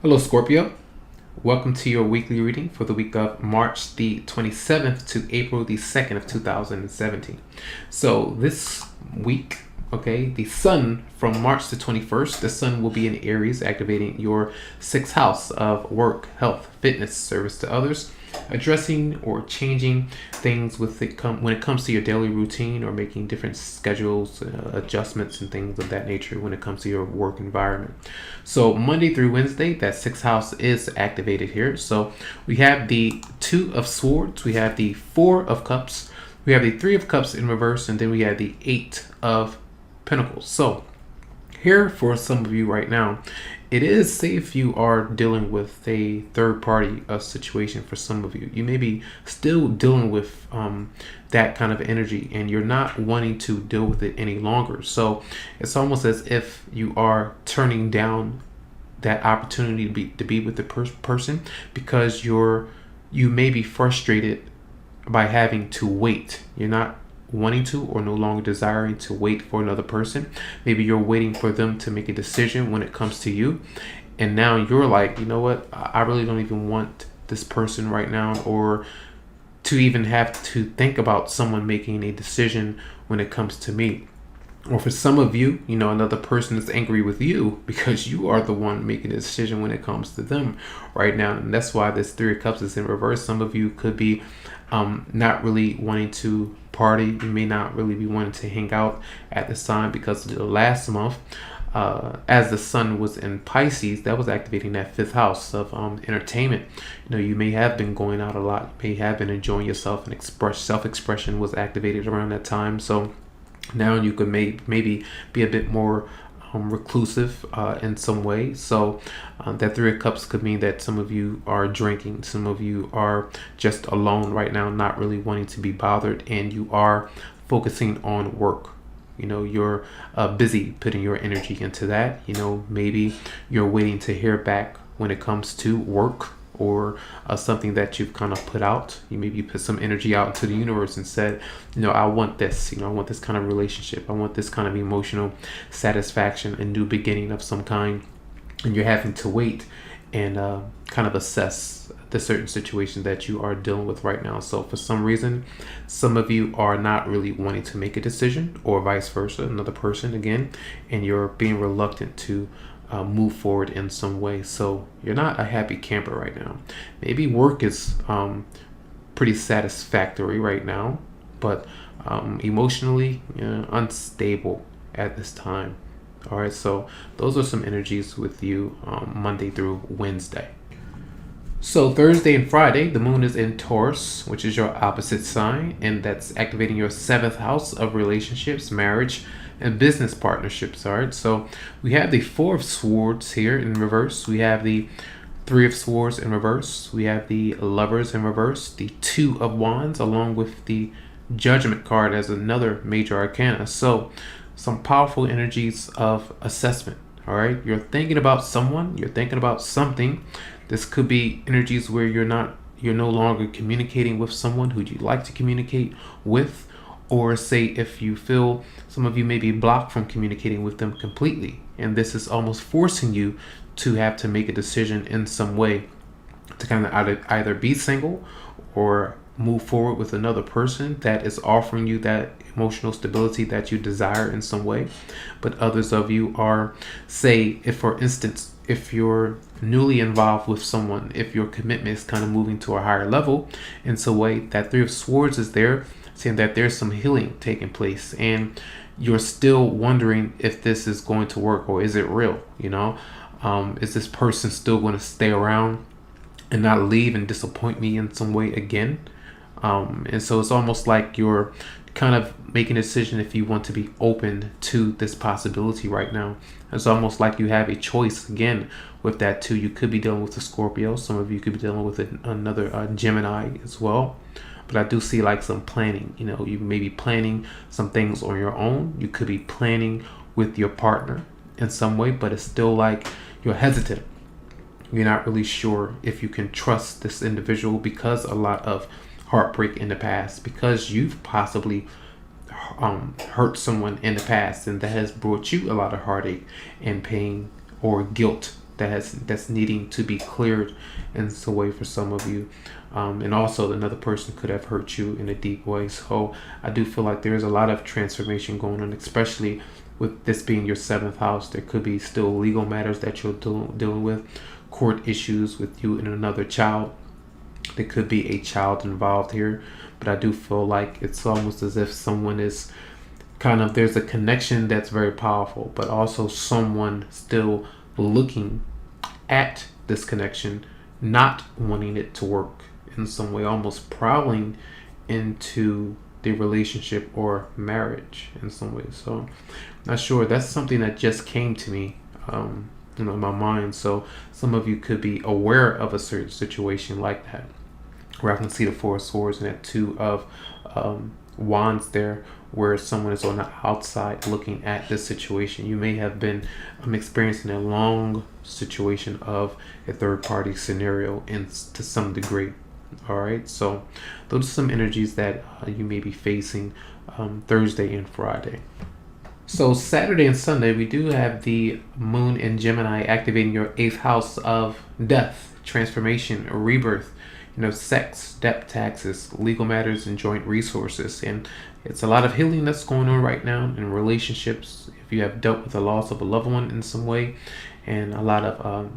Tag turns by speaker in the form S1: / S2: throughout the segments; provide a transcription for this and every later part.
S1: Hello, Scorpio. Welcome to your weekly reading for the week of March the 27th to April the 2nd of 2017. So this week, okay, the sun from March the 21st, the sun will be in Aries, activating your sixth house of work, health, fitness, service to others, addressing or changing things when it comes to your daily routine or making different schedules, adjustments and things of that nature when it comes to your work environment. So Monday through Wednesday, that sixth house is activated here. So we have the Two of Swords, we have the Four of Cups, we have the Three of Cups in reverse, and then we have the Eight of Pentacles. So here for some of you right now, it is, say if you are dealing with a third party situation. For some of you, you may be still dealing with that kind of energy and you're not wanting to deal with it any longer. So it's almost as if you are turning down that opportunity to be with the person because you may be frustrated by having to wait. You're not wanting to or no longer desiring to wait for another person. Maybe you're waiting for them to make a decision when it comes to you, and now you're like, you know what, I really don't even want this person right now, or to even have to think about someone making a decision when it comes to me. Or for some of you, another person is angry with you because you are the one making a decision when it comes to them right now. And that's why this Three of Cups is in reverse. Some of you could be not really wanting to party. You may not really be wanting to hang out at this time because the last month, as the sun was in Pisces, that was activating that fifth house of entertainment. You may have been going out a lot. You may have been enjoying yourself, and self-expression was activated around that time. So now you could maybe be a bit more reclusive in some way. So that Three of Cups could mean that some of you are drinking, some of you are just alone right now, not really wanting to be bothered, and you are focusing on work. You're busy putting your energy into that. Maybe you're waiting to hear back when it comes to work or something that you've kind of put out. You maybe put some energy out into the universe and said, I want this, I want this kind of relationship. I want this kind of emotional satisfaction, a new beginning of some kind. And you're having to wait and kind of assess the certain situation that you are dealing with right now. So for some reason, some of you are not really wanting to make a decision, or vice versa, another person again, and you're being reluctant to move forward in some way. So you're not a happy camper right now. Maybe work is pretty satisfactory right now, but emotionally unstable at this time. All right, so those are some energies with you Monday through Wednesday. So Thursday and Friday, the moon is in Taurus, which is your opposite sign, and that's activating your seventh house of relationships, marriage, and business partnerships. All right, so we have the Four of Swords here in reverse. We have the Three of Swords in reverse. We have the Lovers in reverse, the Two of Wands, along with the Judgment card as another major arcana. So some powerful energies of assessment. All right, you're thinking about someone, you're thinking about something. This could be energies where you're no longer communicating with someone who you'd like to communicate with, or say if you feel some of you may be blocked from communicating with them completely, and this is almost forcing you to have to make a decision in some way to kind of either be single or move forward with another person that is offering you that emotional stability that you desire in some way. But others of you are, say, if for instance, if you're newly involved with someone, if your commitment is kind of moving to a higher level in some way, that Three of Swords is there, saying that there's some healing taking place, and you're still wondering if this is going to work, or is it real? Is this person still going to stay around and not leave and disappoint me in some way again? And so it's almost like you're kind of making a decision if you want to be open to this possibility right now. It's almost like you have a choice again with that too. You could be dealing with a Scorpio. Some of you could be dealing with another Gemini as well. But I do see like some planning. You may be planning some things on your own. You could be planning with your partner in some way, but it's still like you're hesitant. You're not really sure if you can trust this individual because a lot of heartbreak in the past, because you've possibly hurt someone in the past, and that has brought you a lot of heartache and pain or guilt that's needing to be cleared in some way for some of you. And also another person could have hurt you in a deep way. So I do feel like there's a lot of transformation going on, especially with this being your 7th house. There could be still legal matters that you're dealing with, court issues with you and another child. There could be a child involved here, but I do feel like it's almost as if someone is kind of, there's a connection that's very powerful, but also someone still looking at this connection, not wanting it to work in some way, almost prowling into the relationship or marriage in some way. So not sure, that's something that just came to me in my mind. So some of you could be aware of a certain situation like that, where I can see the 4 of Swords and that 2 of Wands there, where someone is on the outside looking at this situation. You may have been experiencing a long situation of a third party scenario to some degree. All right, so those are some energies that you may be facing Thursday and Friday. So Saturday and Sunday, we do have the moon in Gemini activating your 8th house of death, transformation, rebirth, sex, debt, taxes, legal matters, and joint resources. And it's a lot of healing that's going on right now in relationships, if you have dealt with the loss of a loved one in some way, and a lot of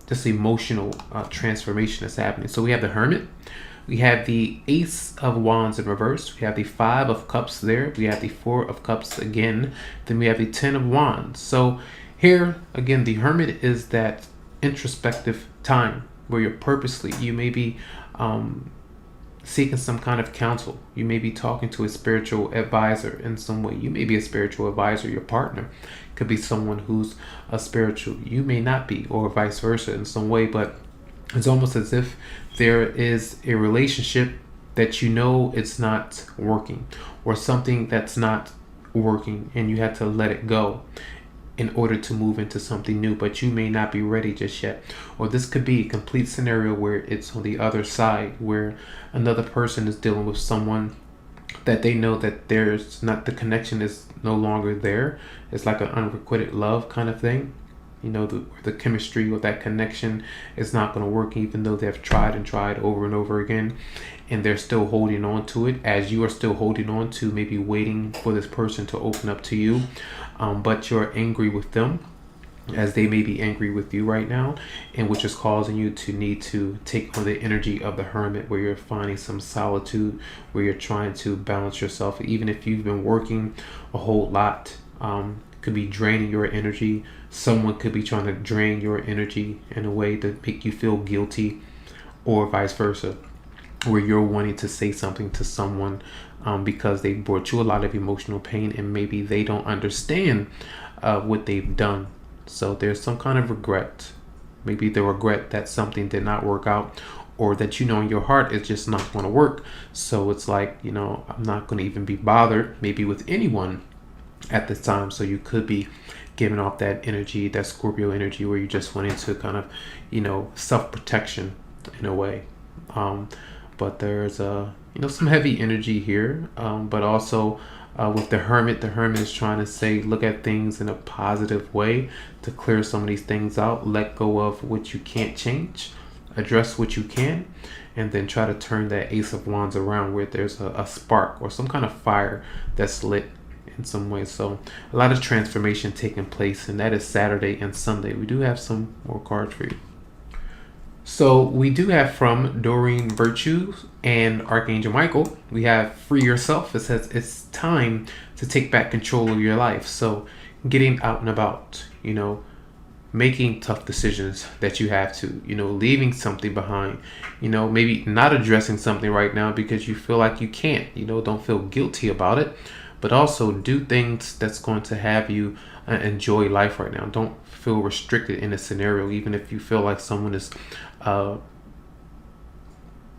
S1: just emotional transformation that's happening. So we have the Hermit, we have the Ace of Wands in reverse, we have the 5 of Cups there, we have the 4 of Cups again, then we have the 10 of Wands. So here again, the Hermit is that introspective time where you may be seeking some kind of counsel. You may be talking to a spiritual advisor in some way. You may be a spiritual advisor. Your partner could be someone who's a spiritual. You may not be, or vice versa in some way, but it's almost as if there is a relationship that it's not working, or something that's not working and you have to let it go in order to move into something new, but you may not be ready just yet. Or this could be a complete scenario where it's on the other side, where another person is dealing with someone that they know that the connection is no longer there. It's like an unrequited love kind of thing. The chemistry or that connection is not going to work, even though they've tried and tried over and over again, and they're still holding on to it, as you are still holding on to, maybe waiting for this person to open up to you, but you're angry with them as they may be angry with you right now, and which is causing you to need to take on the energy of the Hermit, where you're finding some solitude, where you're trying to balance yourself. Even if you've been working a whole lot, could be draining your energy. Someone could be trying to drain your energy in a way to make you feel guilty, or vice versa, where you're wanting to say something to someone because they brought you a lot of emotional pain, and maybe they don't understand what they've done. So there's some kind of regret, maybe the regret that something did not work out, or that in your heart it's just not going to work. So it's like, I'm not going to even be bothered maybe with anyone at this time. So you could be giving off that energy, that Scorpio energy, where you just went into kind of self-protection in a way. But there's some heavy energy here, but also with the Hermit is trying to say, look at things in a positive way to clear some of these things out. Let go of what you can't change, address what you can, and then try to turn that Ace of Wands around, where there's a spark or some kind of fire that's lit in some way. So a lot of transformation taking place, and that is Saturday and Sunday. We do have some more cards for you. So we do have from Doreen Virtue and Archangel Michael, we have Free Yourself. It says it's time to take back control of your life. So getting out and about, making tough decisions that you have to, leaving something behind, maybe not addressing something right now because you feel like you can't, don't feel guilty about it, but also do things that's going to have you enjoy life right now. Don't feel restricted in a scenario, even if you feel like someone is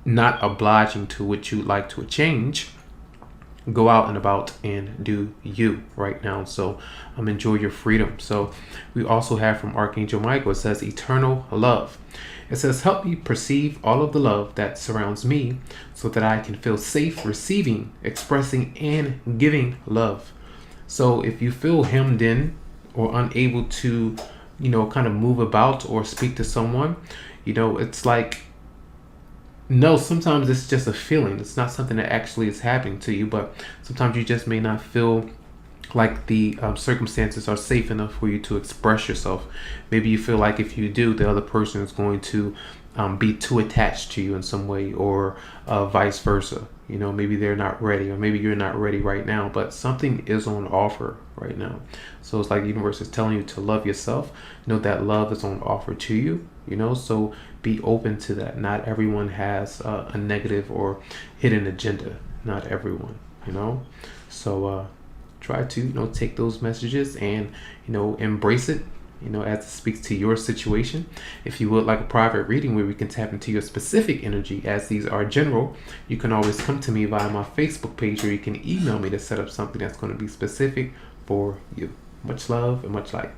S1: not obliging to what you like to change. Go out and about and do you right now. So enjoy your freedom. So we also have from Archangel Michael, it says eternal love. It says, help me perceive all of the love that surrounds me so that I can feel safe receiving, expressing, and giving love. So if you feel hemmed in or unable to kind of move about or speak to someone, it's like, no, sometimes it's just a feeling. It's not something that actually is happening to you, but sometimes you just may not feel like the circumstances are safe enough for you to express yourself. Maybe you feel like if you do, the other person is going to be too attached to you in some way, or vice versa. Maybe they're not ready, or maybe you're not ready right now, but something is on offer right now. So it's like the universe is telling you to love yourself. That love is on offer to you, so be open to that. Not everyone has a negative or hidden agenda. Not everyone, so try to take those messages and embrace it, as it speaks to your situation. If you would like a private reading where we can tap into your specific energy, as these are general, you can always come to me via my Facebook page, or you can email me to set up something that's going to be specific for you. Much love and much light.